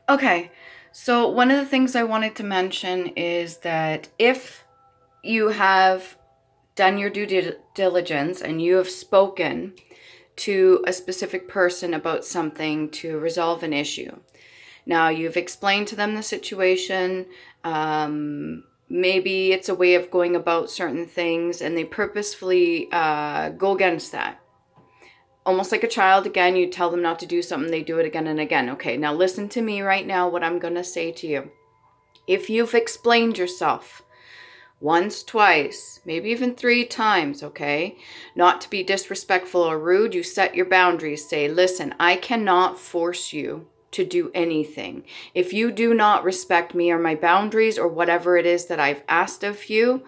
Okay, so one of the things I wanted to mention is that if you have done your diligence and you have spoken to a specific person about something to resolve an issue. Now, you've explained to them the situation. Maybe it's a way of going about certain things, and they purposefully go against that. Almost like a child, again, you tell them not to do something, they do it again and again. Okay, now listen to me right now, what I'm going to say to you. If you've explained yourself once, twice, maybe even 3 times, okay? Not to be disrespectful or rude, you set your boundaries. Say, listen, I cannot force you to do anything. If you do not respect me or my boundaries or whatever it is that I've asked of you,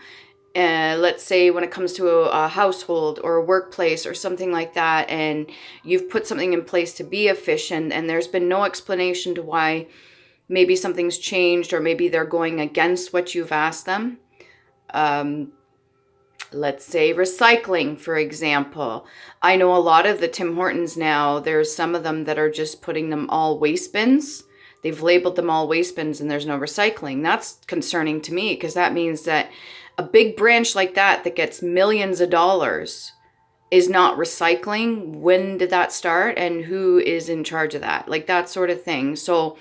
let's say when it comes to a household or a workplace or something like that, and you've put something in place to be efficient and there's been no explanation to why maybe something's changed or maybe they're going against what you've asked them. Let's say recycling, for example. I know a lot of the Tim Hortons now, there's some of them that are just putting them all waste bins. They've labeled them all waste bins and there's no recycling. That's concerning to me because that means that a big branch like that gets millions of dollars is not recycling. When did that start and who is in charge of that? Like that sort of thing. So,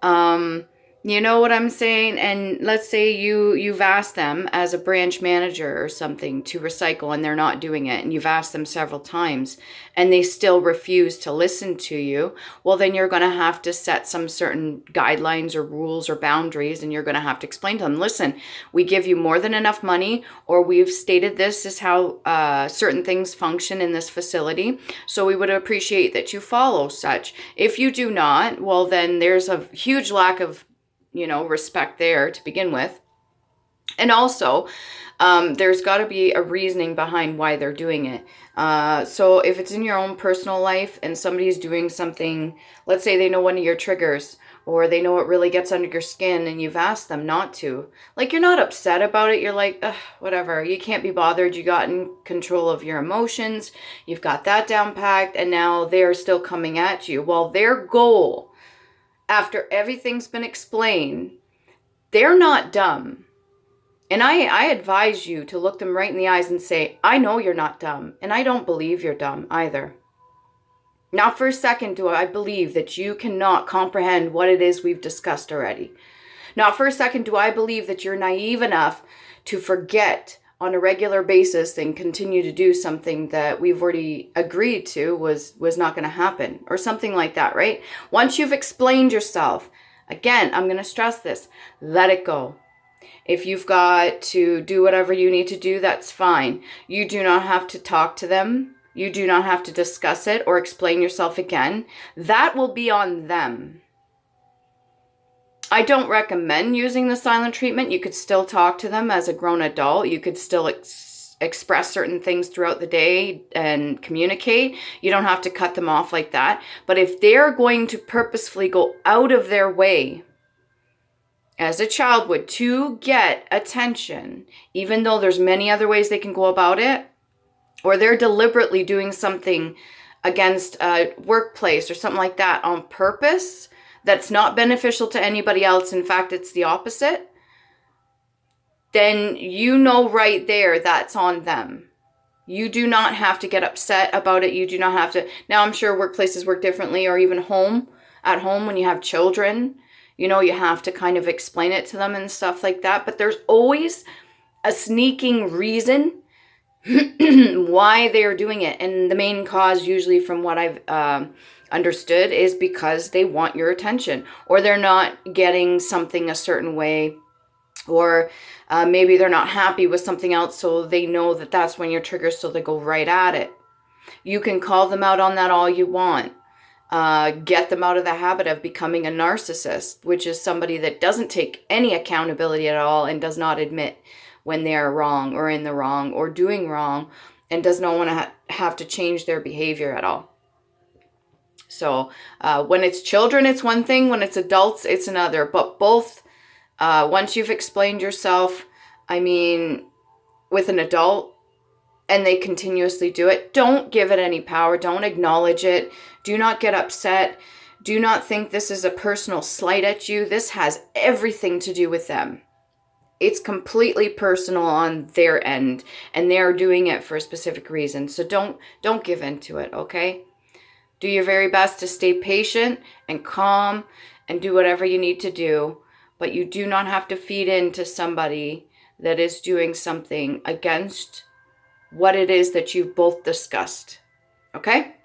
um, you know what I'm saying? And let's say you've asked them as a branch manager or something to recycle and they're not doing it, and you've asked them several times and they still refuse to listen to you. Well, then you're going to have to set some certain guidelines or rules or boundaries, and you're going to have to explain to them, listen, we give you more than enough money, or we've stated this is how certain things function in this facility, so we would appreciate that you follow such. If you do not, well, then there's a huge lack of respect there to begin with. And also, there's got to be a reasoning behind why they're doing it. So if it's in your own personal life and somebody's doing something, let's say they know one of your triggers, or they know it really gets under your skin and you've asked them not to. Like, you're not upset about it. You're like, ugh, whatever. You can't be bothered. You got in control of your emotions. You've got that down packed. And now they're still coming at you. Well, their goal, after everything's been explained, they're not dumb. And I advise you to look them right in the eyes and say, I know you're not dumb, and I don't believe you're dumb either. Not for a second do I believe that you cannot comprehend what it is we've discussed already. Not for a second do I believe that you're naive enough to forget on a regular basis and continue to do something that we've already agreed to was not going to happen, or something like that, right? Once you've explained yourself, again, I'm going to stress this, let it go. If you've got to do whatever you need to do, that's fine. You do not have to talk to them. You do not have to discuss it or explain yourself again. That will be on them. I don't recommend using the silent treatment. You could still talk to them as a grown adult. You could still express certain things throughout the day and communicate. You don't have to cut them off like that. But if they're going to purposefully go out of their way, as a child would, to get attention, even though there's many other ways they can go about it, or they're deliberately doing something against a workplace or something like that on purpose, that's not beneficial to anybody else, in fact, it's the opposite, then you know right there that's on them. You do not have to get upset about it. You do not have to. Now, I'm sure workplaces work differently, or even at home when you have children, you have to kind of explain it to them and stuff like that. But there's always a sneaking reason why they're doing it. And the main cause, usually from what I've understood, is because they want your attention, or they're not getting something a certain way, or maybe they're not happy with something else, so they know that that's when you're triggered, so they go right at it. You can call them out on that all you want. Get them out of the habit of becoming a narcissist, which is somebody that doesn't take any accountability at all and does not admit when they're wrong or in the wrong or doing wrong, and does not want to have to change their behavior at all. So when it's children, it's one thing. When it's adults, it's another. But both, once you've explained yourself, I mean, with an adult, and they continuously do it, don't give it any power. Don't acknowledge it. Do not get upset. Do not think this is a personal slight at you. This has everything to do with them. It's completely personal on their end, and they're doing it for a specific reason. So don't give in to it, okay? Do your very best to stay patient and calm and do whatever you need to do, but you do not have to feed into somebody that is doing something against what it is that you've both discussed, okay?